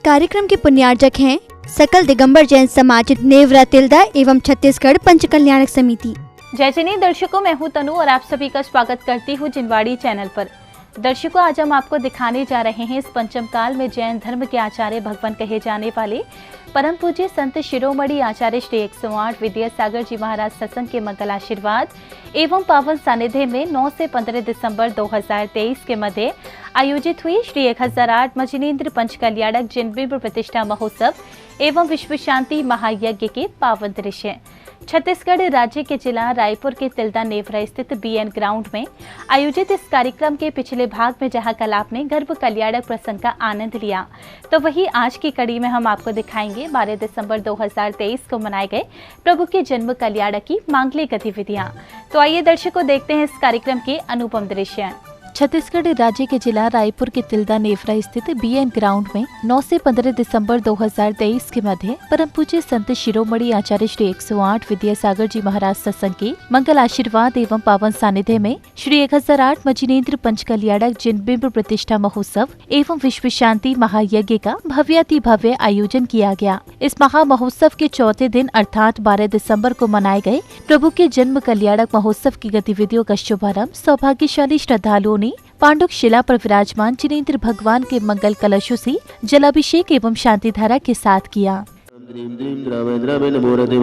कार्यक्रम के पुण्यार्जक हैं सकल दिगंबर जैन समाज नेवरा तिल्दा एवं छत्तीसगढ़ पंच कल्याणक समिति। जय जैनी दर्शकों, मैं हूं तनु और आप सभी का स्वागत करती हूं जिनवाड़ी चैनल पर। दर्शकों, आज हम आपको दिखाने जा रहे हैं इस पंचम काल में जैन धर्म के आचार्य भगवान कहे जाने वाले परम पूज्य संत शिरोमणि आचार्य श्री 108 विद्यासागर जी महाराज सत्संग के मंगल आशीर्वाद एवं पावन सानिध्य में 9 से 15 दिसंबर 2023 के मध्य आयोजित हुई श्री 1008 मजिनेन्द्र पंच कल्याणक जिनबिंब प्रतिष्ठा महोत्सव एवं विश्व शांति महायज्ञ के पावन दृश्य छत्तीसगढ़ राज्य के जिला रायपुर के तिल्दा नेवरा स्थित BN ग्राउंड में आयोजित इस कार्यक्रम के पिछले भाग में जहां कल आपने गर्भ कल्याणक प्रसंग का आनंद लिया, तो वही आज की कड़ी में हम आपको दिखाएंगे 12 दिसंबर 2023 को मनाए गए प्रभु के जन्म कल्याणक की मांगलिक गतिविधियां। तो आइए दर्शकों, देखते हैं इस कार्यक्रम के अनुपम दृश्य। छत्तीसगढ़ राज्य के जिला रायपुर के तिल्दा नेवरा स्थित BN ग्राउंड में 9 से 15 दिसंबर 2023 के मध्य परम पूज्य संत शिरोमणि आचार्य श्री 108 विद्यासागर जी महाराज सत्संग के मंगल आशीर्वाद एवं पावन सानिध्य में श्री 1008 मजिनेन्द्र पंच कल्याणक जिनबिंब प्रतिष्ठा महोत्सव एवं विश्व शांति महायज्ञ का भव्याति भव्य आयोजन किया गया। इस महा महोत्सव के चौथे दिन अर्थात 12 दिसंबर को मनाए गए प्रभु के जन्म कल्याणक महोत्सव की गतिविधियों का शुभारंभ सौभाग्यशाली श्रद्धालुओं पांडुक शिला पर विराजमान जिनेन्द्र भगवान के मंगल कलशों से जलाभिषेक एवं शांति धारा के साथ किया।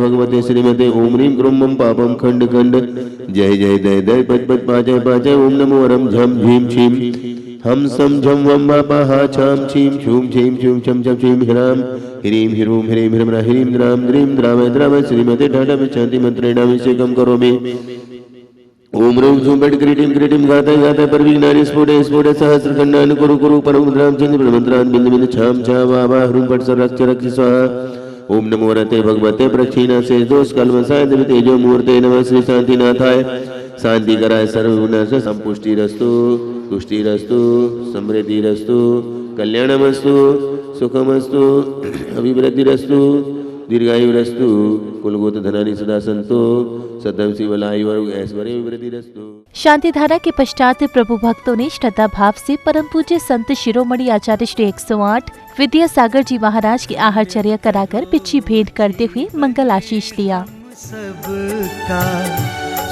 भगवते श्रीमते ओम ह्रीं क्रूं पापम खंड खंड जय जय दय दय पच पच पाचय पाचय ओम नमो रम झम झीम छीम हम सम झम वम पाहा छाम छीम छूम छीम छूम छम छम छीम ह्राम ह्रीं ह्रूम ह्रीं ह्रम ह्रीं द्राम द्रीं द्रावय द्रावय श्रीमते ठाठा शांति मंत्रेणाभिषेकम करोमि। ओम ह्रूं झूं बट क्रीटिं क्रीटिं गाता गाता परविघ्नानि स्फुटे स्फुटे सहस्रखंडानि कुरु कुरु परमद्राम चंद्र मंत्रान् बिंदु बिंदु छाम छा वा ह्रूं पट रक्ष रक्ष स्वाहा। ओम नमो रते भगवते प्रक्षीणा से दोष कल्मसाय दिव्य तेजो मूर्ते नमः श्री शांतिनाथाय शांति कराय सर्वगुणस्य संपुष्टिरस्तु तुष्टिरस्तु समृद्धिरस्तु कल्याणमस्तु सुखमस्तु अभिवृद्धिरस्तु दीर्घायुरस्तु कुलगोत धनानि सदा संतो सदम शिवलायु ऐश्वर्य विवृद्धिरस्तु। शांति धारा के पश्चात प्रभु भक्तों ने श्रद्धा भाव से परम पूज्य संत शिरोमणि आचार्य श्री 108 विद्यासागर जी महाराज की आहारचर्या कराकर पिछी भेंट करते हुए मंगल आशीष लिया। सबका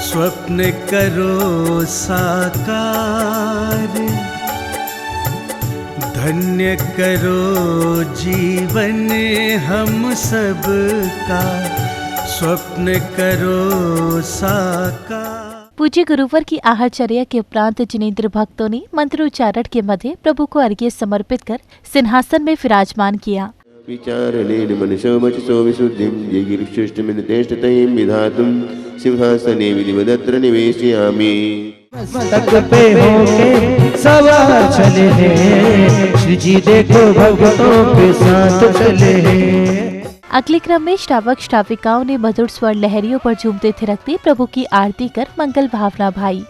स्वप्न करो साकार, धन्य करो जीवन हम सबका, स्वप्न करो साकार। पूज्य गुरुवर की आहारचर्या के उपरांत जिनेन्द्र भक्तों ने मंत्रोच्चारण के मध्य प्रभु को अर्घ्य समर्पित कर सिंहासन में विराजमान किया। विचारणेन मनसो वचसो विशुद्धिं येगिरिष्टमिनतेष्टतैं विधातुं सिंहासने विधिवदत्र निवेशयामि। तक पे होके सवार चले हैं, श्री जी देखो भक्तों के साथ चले हैं। अगले क्रम में श्रावक श्राविकाओं ने मधुर स्वर लहरियों पर झूमते थिरकते प्रभु की आरती कर मंगल भावना भाई।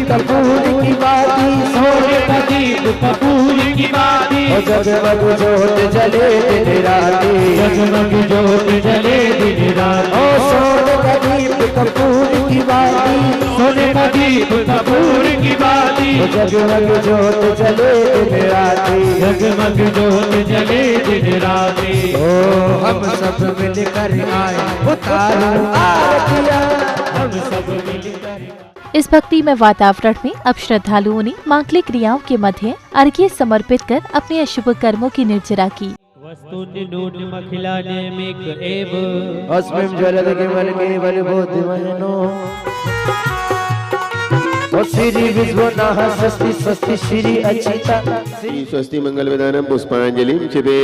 कपूर की बाती, सोने का दीप कपूर की बाती, जगमग जोत जले दिन राती, जगमग जोत जले दिन राती। ओ सोने का दीप कपूर की बाती, सोने का दीप कपूर की बाती, जगमग जोत जले दिन राती, जगमग जोत जले दिन राती। ओ हम सब मिलकर आए उतारो आरतियां, हम सब मिलकर। इस भक्ति में वातावरण में अब श्रद्धालुओं ने मांगलिक क्रियाओं के मध्य अर्घ्य समर्पित कर अपने अशुभ कर्मों की निर्जरा की। स्वस्ति मंगल विधानम पुष्पांजलिं छिपे।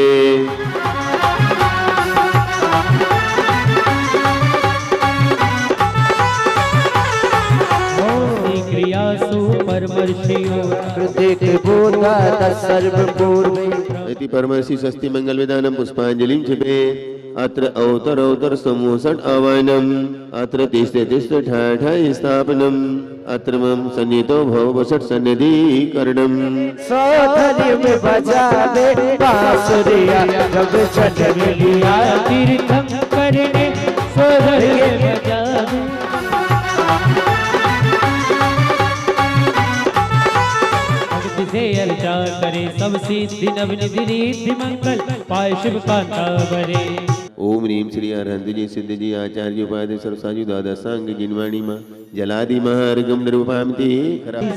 परमर्षि स्वस्ति मंगल विधानम पुष्पांजलिं छिपे। अत्र अवतर समूसट अवयनम अत्र तिष्ठ ठाठ स्थापनम अत्र मम सन्नितो भवसट सन्निधि करणम। सौधरी में बजा दे बांसुरिया जब छठ मिलिया तीर्थंकर ने सौधरी में बजा दे। से अर्चा करे सब सिद्धि नवनिधि रिद्धि मंगल पाय शिव कांता बरे। ओम ह्रीं श्री अरहंत जी सिद्ध जी आचार्य उपाध्याय सरसाजु दादा सांग जिनवाणी माँ जलादि महार्गम निरूपामति।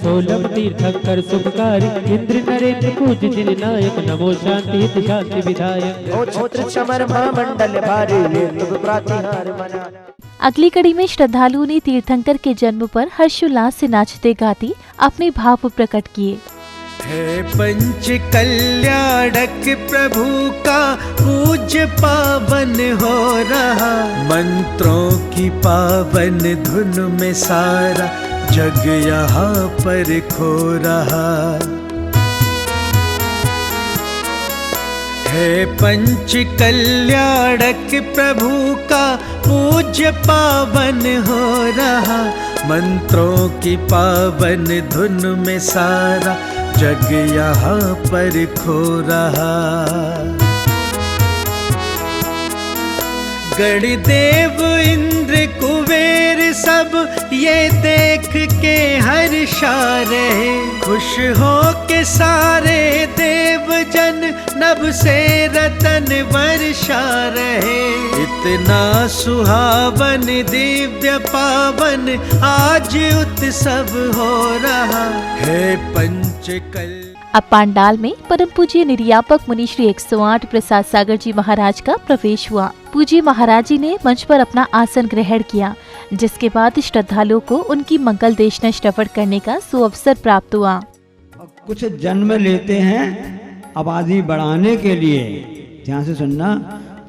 सोलम तीर्थंकर सुखकार इंद्र नरेंद्र पूज जिन नायक नमो शांति शांति विधायक। ओ छत्र चमर महामंडल भारी तुम प्रातिहार मना। अगली कड़ी में श्रद्धालुओं ने तीर्थंकर के जन्म पर हर्षोल्लास से नाचते गाते अपने भाव प्रकट किए। है पंच कल्याणक प्रभु का पूज्य पावन हो रहा, मंत्रों की पावन धुन में सारा जग यहाँ पर खो रहा। है पंच कल्याणक प्रभु का पूज्य पावन हो रहा, मंत्रों की पावन धुन में सारा जग यहाँ पर खो रहा। गणदेव इंद्र कुबेर सब ये देख के हर्षा रहे, खुश हो के सारे देव जन नभ से रतन वर्षा रहे। इतना सुहावन दिव्य पावन आज उत्सव हो रहा है पंचकल। अब पांडाल में परम पूज्य निर्यापक मुनि श्री 108 प्रसाद सागर जी महाराज का प्रवेश हुआ। पूज्य महाराज जी ने मंच पर अपना आसन ग्रहण किया, जिसके बाद श्रद्धालुओं को उनकी मंगल देशना श्रवण करने का सुअवसर प्राप्त हुआ। कुछ जन्म लेते हैं आबादी बढ़ाने के लिए, ध्यान से सुनना,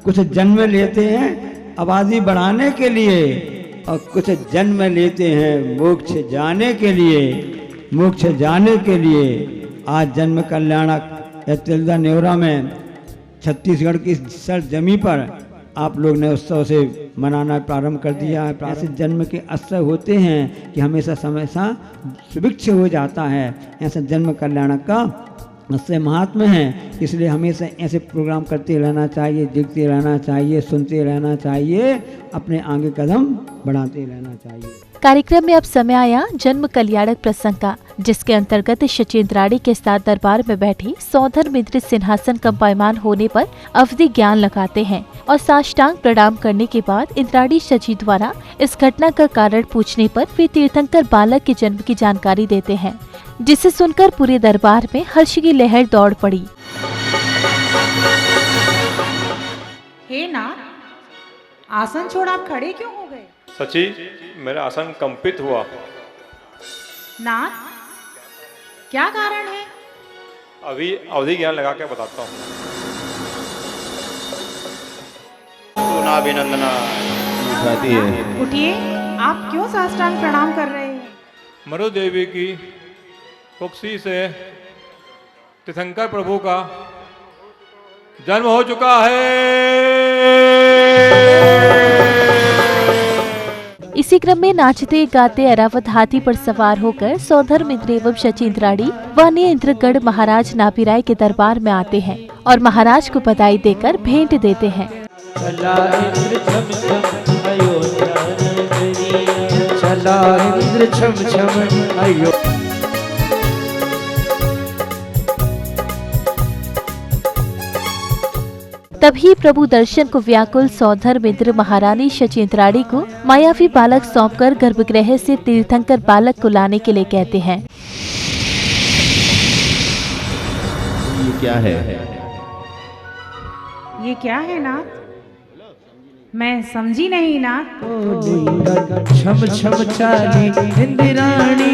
कुछ जन्म लेते हैं आबादी बढ़ाने के लिए और कुछ जन्म लेते हैं मोक्ष जाने के लिए। मोक्ष जाने के लिए आज जन्म कल्याणक या तिलदा नेवरा में छत्तीसगढ़ की सरजमी पर आप लोग ने उत्सव से मनाना प्रारंभ कर दिया है। ऐसे जन्म के अवसर होते हैं कि हमेशा हमेशा सुभिक्ष हो जाता है। ऐसा जन्म कल्याणक का उससे महात्मा है, इसलिए हमेशा ऐसे प्रोग्राम करते रहना चाहिए, देखते रहना चाहिए, सुनते रहना चाहिए, अपने आगे कदम बढ़ाते रहना चाहिए। कार्यक्रम में अब समय आया जन्म कल्याणक प्रसंग का, जिसके अंतर्गत शचीन्द्राणी के साथ दरबार में बैठी सौधर मित्र सिंहासन कंपायमान होने पर अवधि ज्ञान लगाते हैं और साष्टांग प्रणाम करने के बाद इंद्राणी शची द्वारा इस घटना का कारण पूछने पर वे तीर्थंकर बालक के जन्म की जानकारी देते हैं, जिसे सुनकर पूरे दरबार में हर्ष की लहर दौड़ पड़ी। हे नाथ, आसन छोड़ आप खड़े क्यों हो गए? सची, मेरा आसन कंपित हुआ। नाथ, क्या कारण है? अभी अवधि ज्ञान लगा के बताता हूँ। सुनाभिनंदना उठाती है। उठिए, आप क्यों साष्टांग प्रणाम कर रहे हैं? मरु देवी की कुक्षी से तीर्थंकर प्रभु का जन्म हो चुका है। इसी क्रम में नाचते गाते ऐरावत हाथी पर सवार होकर सौधर मित्र एवं शचीन्द्राणी व अन्य इंद्रगढ़ महाराज नाभिराय के दरबार में आते हैं और महाराज को बधाई देकर भेंट देते हैं। चला इंद्र छम छम अयोध्या नगरी, चला इंद्र छम छम अयोध्या। तभी प्रभु दर्शन को व्याकुल सौधर मित्र महारानी शचीन्द्राणी को मायावी बालक सौंपकर गर्भगृह से तीर्थंकर बालक को लाने के लिए कहते हैं। ये क्या है? ये क्या है नाथ? मैं समझी नहीं नाथ। छम छम चाली इंद्राणी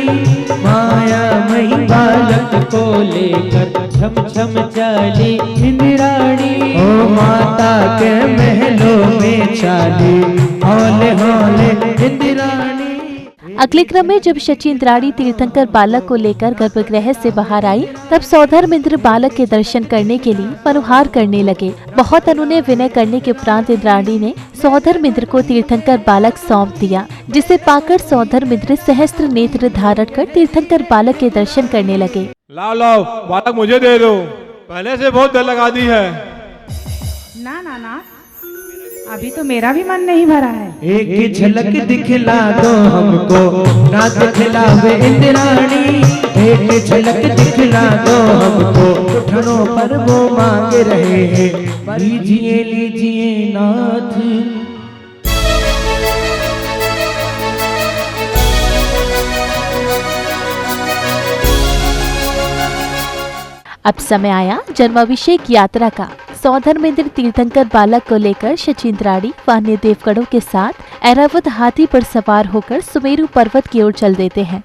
माया मही बालक को लेकर छम छम चाली इंद्राणी, ओ माता के महलों में चाली हौले हौले इंद्राणी। अगले क्रम में जब शची इंद्राणी तीर्थंकर बालक को लेकर गर्भगृह से बाहर आई, तब सौधर्मेंद्र बालक के दर्शन करने के लिए मनुहार करने लगे। बहुत अनुनय विनय करने के उपरांत इंद्राणी ने सौधर्मेंद्र को तीर्थंकर बालक सौंप दिया, जिसे पाकर सौधर्मेंद्र सहस्त्र नेत्र धारण कर तीर्थंकर बालक के दर्शन करने लगे। लाओ लाओ बालक मुझे दे दो, पहले से बहुत देर लगा दी है। ना ना ना, अभी तो मेरा भी मन नहीं भरा है। एक झलक दिखला दो हमको, ना दिखलावे इंद्राणी। एक झलक दिखला दो हमको, उठनों पर वो मांग रहे हैं, लीजिए लीजिए नाथ। अब समय आया जन्माभिषेक यात्रा का। सौधर्मेंद्र तीर्थंकर बालक को लेकर शची इंद्राणी व अन्य देवगणों के साथ ऐरावत हाथी पर सवार होकर सुमेरु पर्वत की ओर चल देते हैं।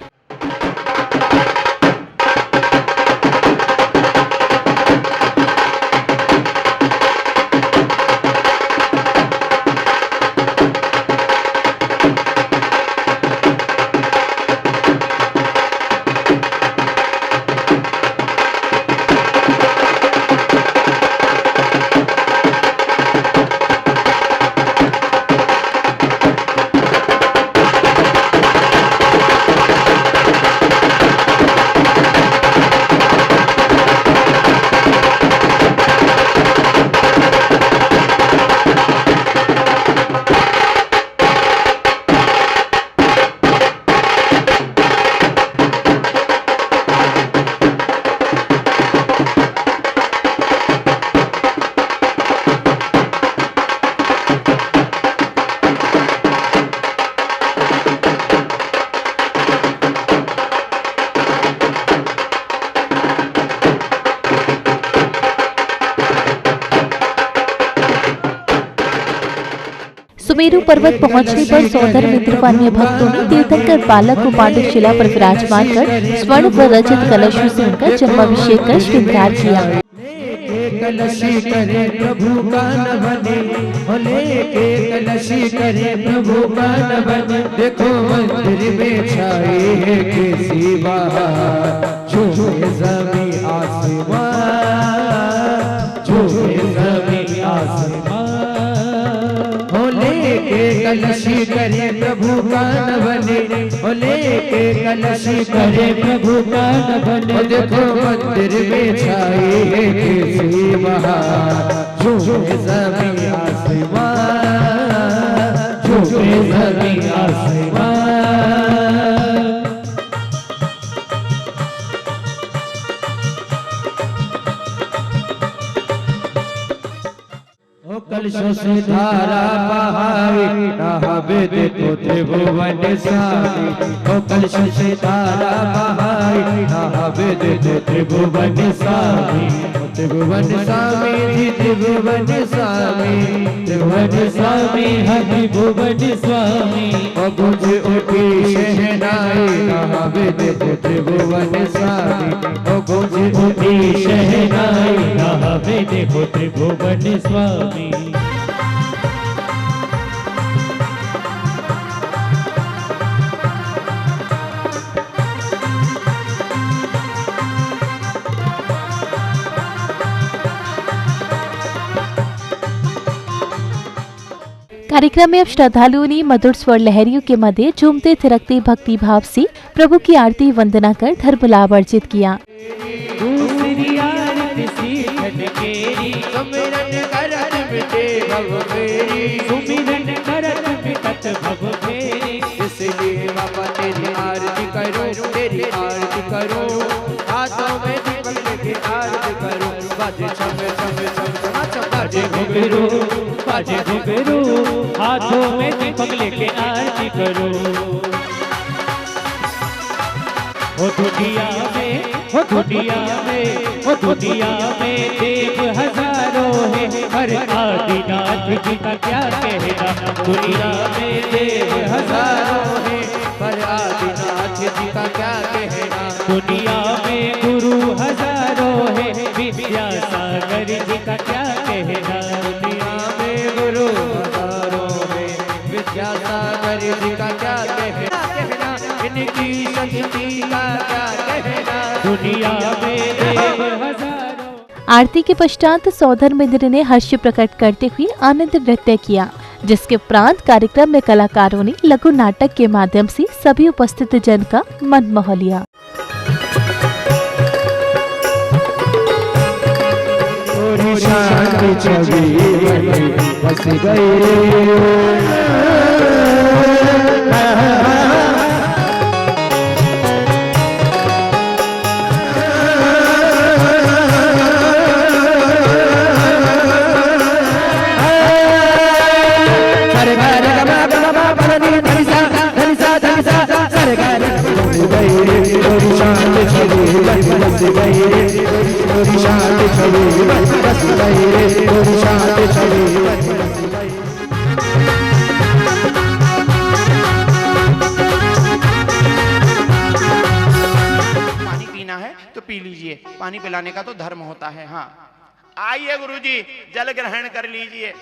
सुमेरु पर्वत पहुंचने पर सौधर्मेंद्र व अन्य भक्तों ने तीर्थंकर बालक को पांडुशिला पर विराजमान कर स्वर्ण व रजत कलशों से उनका जन्माभिषेक कर श्रृंगार किया। कलशी करे प्रभु का न बने, लेके कलशी करे प्रभु का न बने। देखो मंदिर में छाए है कैसी बहार, छूए ज़मीं आसमां, छूए ज़मीं आसमां। लेके कलशी करे प्रभु का न बने, लेके कलशी करे प्रभु का न बने। देखो मंदिर में छाए है कैसी बहार, छूए ज़मीं आसमां, छूए ज़मीं आसमां। कलशों से धारा बहाई, नहावे देखो त्रिभुवन सारी। ओ कलशों से धारा बहाई, नहावे देखो त्रिभुवन सारी। त्रिभुवन स्वामी जी, त्रिभुवन स्वामी, त्रिभुवन स्वामी हरि भुवन स्वामी। ओ गुंज उठी शहनाई, नहावे देखो त्रिभुवन सारी। ओ गुंज उठी शहनाई, नहावे देखो त्रिभुवन स्वामी। कार्यक्रम में अब श्रद्धालुओं ने मधुर स्वर लहरियों के मध्य झूमते थिरकते भक्ति भाव से प्रभु की आरती वंदना कर धर्म लाभ अर्जित किया। बाजे घुंघरू हाथों में दीपक लेके आरती करो। हो दुनिया में, हो दुनिया में, हो दुनिया में देव हजारों है, हर आदिनाथ जी का क्या कहना। दुनिया में देव हजारों है, हर आदिनाथ जी का क्या कहना। दुनिया में गुरु हजारों है, विद्यासागर जी का क्या कहना। दुनिया में गुरु हजारों है, विद्यासागर जी का क्या कहना। शक्ति का क्या कहना, दुनिया में देव हजारों। आरती के पश्चात सौधर्मेंद्र ने हर्ष प्रकट करते हुए आनंद नृत्य किया, जिसके उपरांत कार्यक्रम में कलाकारों ने लघु नाटक के माध्यम से सभी उपस्थित जन का मन मोह लिया। पानी पीना है तो पी लीजिए, पानी पिलाने का तो धर्म होता है। हाँ, आइए गुरुजी, जल ग्रहण कर लीजिए।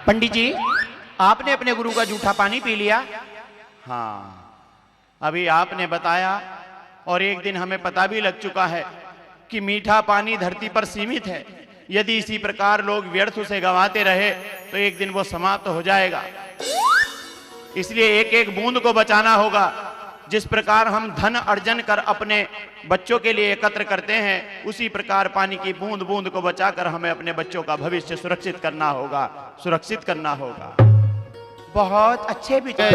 पंडित जी, आपने अपने गुरु का जूठा पानी पी लिया? हाँ, अभी आपने बताया और एक दिन हमें पता भी लग चुका है कि मीठा पानी धरती पर सीमित है। यदि इसी प्रकार लोग व्यर्थ उसे गंवाते रहे तो एक दिन वो समाप्त हो जाएगा। इसलिए एक एक बूंद को बचाना होगा। जिस प्रकार हम धन अर्जन कर अपने बच्चों के लिए एकत्र करते हैं, उसी प्रकार पानी की बूंद बूंद को बचाकर हमें अपने बच्चों का भविष्य सुरक्षित करना होगा, सुरक्षित करना होगा। बहुत अच्छे विचार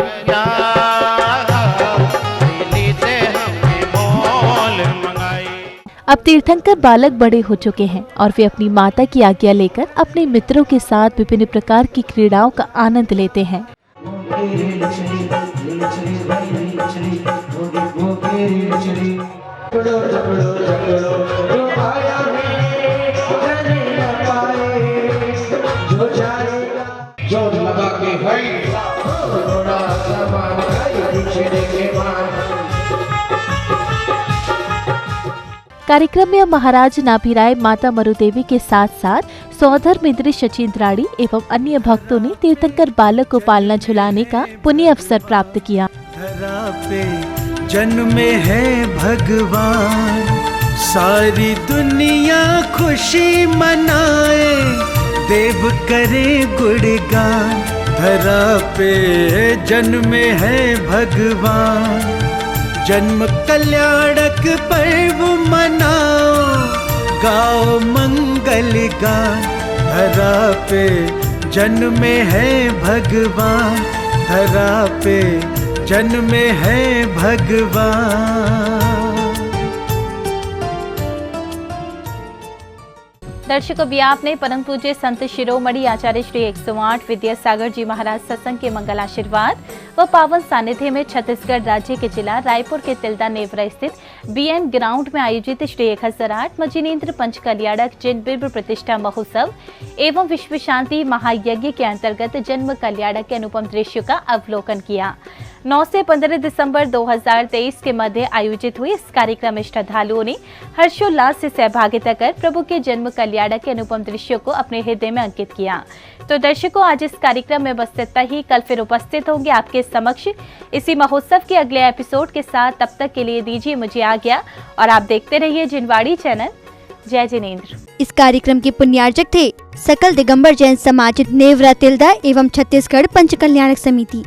अब तीर्थंकर बालक बड़े हो चुके हैं और वे अपनी माता की आज्ञा लेकर अपने मित्रों के साथ विभिन्न प्रकार की क्रीड़ाओं का आनंद लेते हैं। कार्यक्रम में महाराज नाभिराय, माता मरुदेवी के साथ साथ सौधर्मेंद्र शचीन्द्राणी एवं अन्य भक्तों ने तीर्थंकर बालक को पालना झुलाने का पुण्य अवसर प्राप्त किया। धरा पे जन्मे है भगवान, सारी दुनिया खुशी मनाए, देव करे गुणगान। धरा पे जन्मे है भगवान, जन्म कल्याणक पर्व मनाओ, गाओ मंगल गान। धरा पे जन्मे है भगवान, धरा पे जन्मे है भगवान। दर्शकों, भी आपने परम पूज्य संत शिरोमणि आचार्य श्री 108 विद्यासागर जी महाराज सत्संग के मंगल आशीर्वाद व पावन सानिध्य में छत्तीसगढ़ राज्य के जिला रायपुर के तिल्दा नेवरा स्थित बीएन ग्राउंड में आयोजित श्री 1008 मजिनेन्द्र पंच कल्याणक जिन बिल्व प्रतिष्ठा महोत्सव एवं विश्व शांति महायज्ञ के अंतर्गत जन्म कल्याणक के अनुपम दृश्य का अवलोकन किया। 9 से 15 दिसंबर 2023 के मध्य आयोजित हुए इस कार्यक्रम में श्रद्धालुओं ने हर्षोल्लास से सहभागिता कर प्रभु के जन्म कल्याणक के अनुपम दृश्यों को अपने हृदय में अंकित किया। तो दर्शकों, आज इस कार्यक्रम में बस इतना ही। कल फिर उपस्थित होंगे आपके समक्ष इसी महोत्सव के अगले एपिसोड के साथ। तब तक के लिए दीजिए मुझे आज्ञा और आप देखते रहिए जिनवाड़ी चैनल। जय जिनेन्द्र। इस कार्यक्रम के पुण्यार्जक थे सकल दिगंबर जैन समाज नेवरा तिल्दा एवं छत्तीसगढ़ पंच कल्याणक समिति।